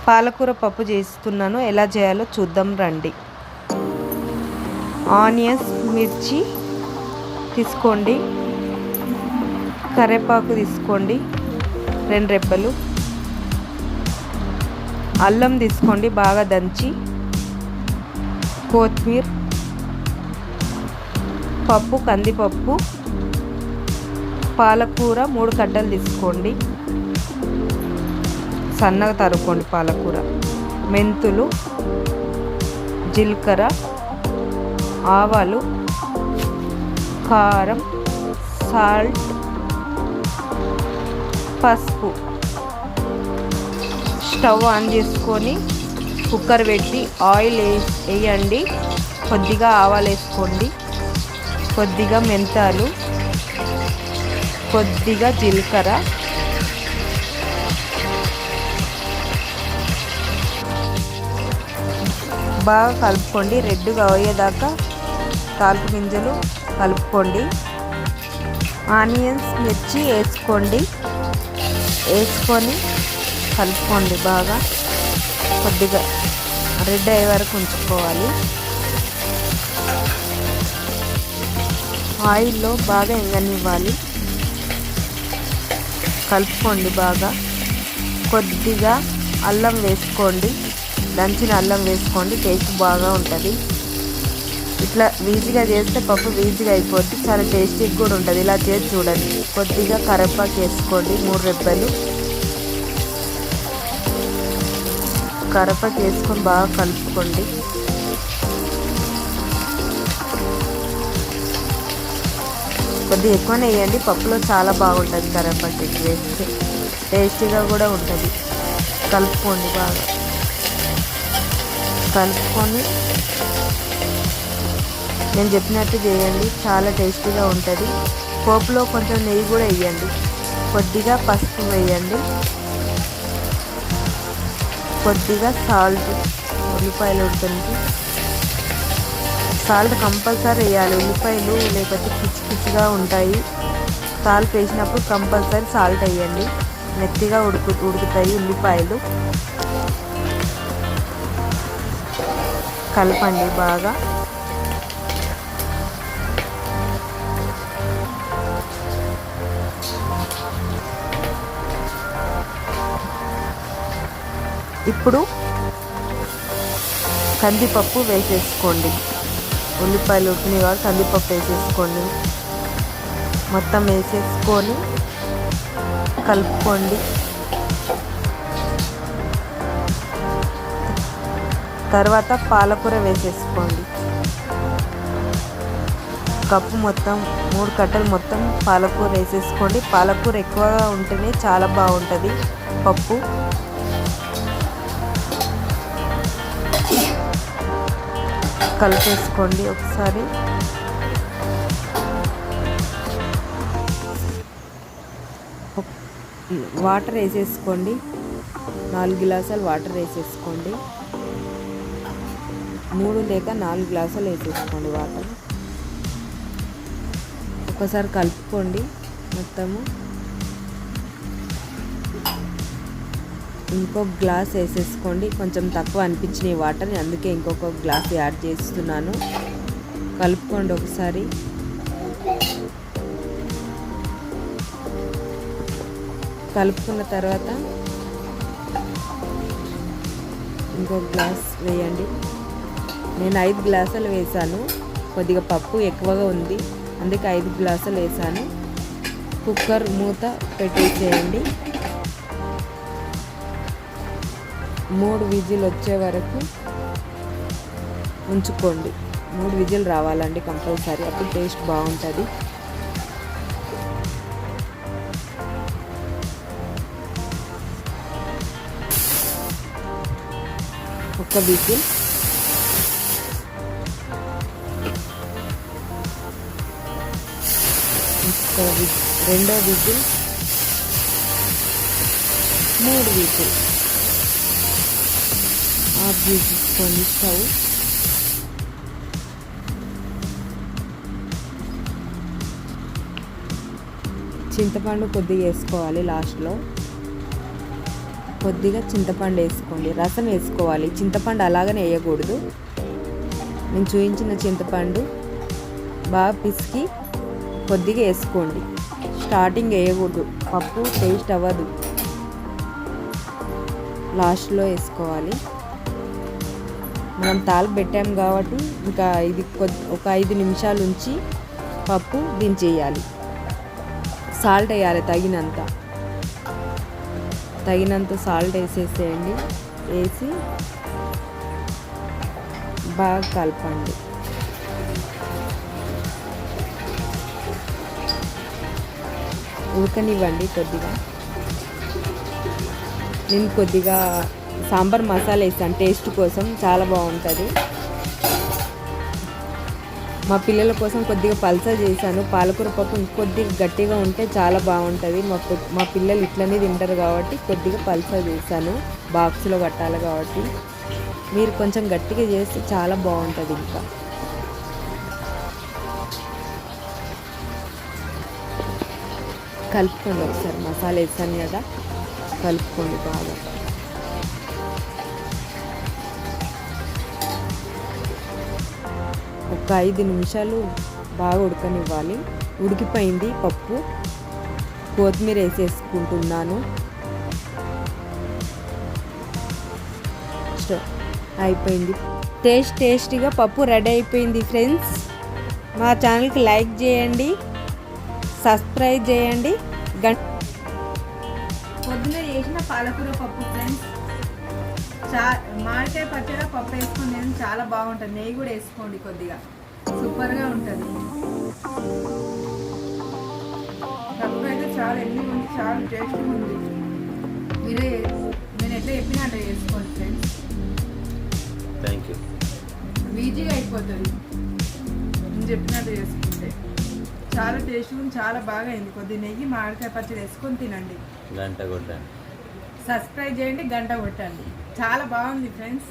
పాలకూర పప్పు చేస్తున్నాను. ఎలా చేయాలో చూద్దాం రండి. ఆనియన్స్, మిర్చి తీసుకోండి, కరివేపాకు తీసుకోండి 2 రెబ్బలు, అల్లం తీసుకోండి బాగా దంచి, కొత్తిమీర, పప్పు కందిపప్పు, పాలకూర 3 కట్టలు తీసుకోండి, సన్నగా తరుక్కోండి పాలకూర, మెంతులు, జీలకర్ర, ఆవాలు, కారం, సాల్ట్, పసుపు. స్టవ్ ఆన్ చేసుకొని కుక్కర్ పెట్టి ఆయిల్ వేయండి. కొద్దిగా ఆవాలు వేసుకోండి, కొద్దిగా మెంతాలు, కొద్దిగా జీలకర్ర, బాగా కలుపుకోండి. రెడ్గా అయ్యేదాకా తాలింపు గింజలు కలుపుకోండి. ఆనియన్స్, మిర్చి వేసుకోండి, వేసుకొని కలుపుకోండి. బాగా కొద్దిగా రెడ్ అయ్యే వరకు ఉంచుకోవాలి. ఆయిల్లో బాగా ఎంగనివ్వాలి. కలుపుకోండి బాగా. కొద్దిగా అల్లం వేసుకోండి, దంచిన అల్లం వేసుకోండి, టేస్ట్ బాగా ఉంటుంది. ఇట్లా ఈజీగా చేస్తే పప్పు ఈజీగా అయిపోద్ది, చాలా టేస్టీగా కూడా ఉంటుంది. ఇలా చేసి చూడండి. కొద్దిగా కరివేపాకు వేసుకోండి 3 రెబ్బలు. కరివేపాకు వేసుకొని బాగా కలుపుకోండి. కొద్దిగా ఎక్కువనే వేయండి, పప్పులో చాలా బాగుంటుంది. కరివేపాకు ఎక్కువ వేస్తే టేస్టీగా కూడా ఉంటుంది. కలుపుకోండి బాగా. కలుపుకొని నేను చెప్పినట్టు చేయండి, చాలా టేస్టీగా ఉంటుంది. పోపులో కొంచెం నెయ్యి కూడా వేయండి, కొద్దిగా పసుపు వేయండి, కొద్దిగా సాల్ట్. ఉల్లిపాయలు ఉడుతుంది, సాల్ట్ కంపల్సరీ వేయాలి. ఉల్లిపాయలు లేకపోతే పిచ్చి పిచ్చిగా ఉంటాయి. సాల్ట్ వేసినప్పుడు కంపల్సరీ సాల్ట్ వేయండి, మెత్తగా ఉడుకుతాయి ఉల్లిపాయలు. కలపండి బాగా. ఇప్పుడు కందిపప్పు వేసేసుకోండి. ఉల్లిపాయలు ఉడికినాయి కాబట్టి కందిపప్పు వేసేసుకోండి. మొత్తం వేసేసుకొని కలుపుకోండి. తర్వాత పాలకూర వేసేసుకోండి. కప్పు మొత్తం 3 కట్టలు మొత్తం పాలకూర వేసేసుకోండి. పాలకూర ఎక్కువగా ఉంటేనే చాలా బాగుంటుంది పప్పు. కలిపేసుకోండి ఒకసారి. వాటర్ వేసేసుకోండి, 4 గ్లాసులు వాటర్ వేసేసుకోండి. 3 లేక 4 గ్లాసులు వేసేసుకోండి వాటర్. ఒకసారి కలుపుకోండి మొత్తము. ఇంకొక గ్లాస్ వేసేసుకోండి. కొంచెం తక్కువ అనిపించినాయి వాటర్, అందుకే ఇంకొక గ్లాస్ యాడ్ చేస్తున్నాను. కలుపుకోండి ఒకసారి. కలుపుకున్న తర్వాత ఇంకొక గ్లాస్ వేయండి. నేను 5 గ్లాసులు వేసాను, కొద్దిగా పప్పు ఎక్కువగా ఉంది అందుకే 5 గ్లాసులు వేసాను. కుక్కర్ మూత పెట్టేసేయండి. 3 విజిల్ వచ్చే వరకు ఉంచుకోండి. 3 విజిల్ రావాలండి కంపల్సరీ, అప్పుడు టేస్ట్ బాగుంటుంది. ఒక విజిల్, రెండో విజిల్, 3 విజిల్ ఆఫ్ చేసుకోండి స్టవ్. చింతపండు కొద్దిగా వేసుకోవాలి లాస్ట్లో. కొద్దిగా చింతపండు వేసుకోండి, రసం వేసుకోవాలి, చింతపండు అలాగనే వేయకూడదు. నేను చూపించిన చింతపండు బాగా పిసికి కొద్దిగా వేసుకోండి. స్టార్టింగ్ వేయకూడదు, పప్పు టేస్ట్ అవ్వదు, లాస్ట్లో వేసుకోవాలి. మనం తాలింపు పెట్టాం కాబట్టి ఇంకా ఇది ఒక 5 నిమిషాలు ఉంచి పప్పు దించేయాలి. సాల్ట్ వేయాలి తగినంత సాల్ట్ వేసేసేయండి. వేసి బాగా కలపండి. ఉడకనివ్వండి కొద్దిగా. నేను కొద్దిగా సాంబార్ మసాలా వేసాను టేస్ట్ కోసం, చాలా బాగుంటుంది. మా పిల్లల కోసం కొద్దిగా పల్సా చేశాను. పాలకూర పప్పు కొద్దిగా గట్టిగా ఉంటే చాలా బాగుంటుంది. మా పిల్లలు ఇట్లనే తింటారు కాబట్టి కొద్దిగా పల్సా చేశాను, బాక్స్లో కట్టాలి కాబట్టి. మీరు కొంచెం గట్టిగా చేస్తే చాలా బాగుంటుంది. ఇంకా కలుపుకోండి ఒకసారి, మసాలా వేసాను కదా, కలుపుకోండి బాగా. ఒక 5 నిమిషాలు బాగా ఉడకనివ్వాలి. ఉడికిపోయింది పప్పు. కొత్తిమీర వేసేసుకుంటున్నాను. అయిపోయింది. టేస్టీగా పప్పు రెడీ అయిపోయింది ఫ్రెండ్స్. మా ఛానల్కి లైక్ చేయండి, సబ్స్క్రైబ్ చేయండి. పొద్దున చేసిన పాలకూర పప్పు ఫ్రెండ్స్, మామిడికాయ పచ్చడి పప్పు వేసుకొని తినడం చాలా బాగుంటుంది. నెయ్యి కూడా వేసుకోండి కొద్దిగా, సూపర్గా ఉంటుంది. పప్పు అయితే చాలా ఎన్ని ఉంది, చాలా టేస్ట్గా ఉంది. నేను ఎట్లా చెప్పినా అట్లా చేసుకోండి ఫ్రెండ్స్. Thank you. ఈజీగా అయిపోతుంది నేను చెప్పినట్టు చేసుకుంటే. చాలా టేస్ట్గా, చాలా బాగా అయింది. కొద్దిగా నెయ్యి మామిడికాయ పచ్చడి వేసుకొని తినండి. గంట కొట్టండి, సబ్స్క్రైబ్ చేయండి, గంట కొట్టండి. చాలా బాగుంది ఫ్రెండ్స్.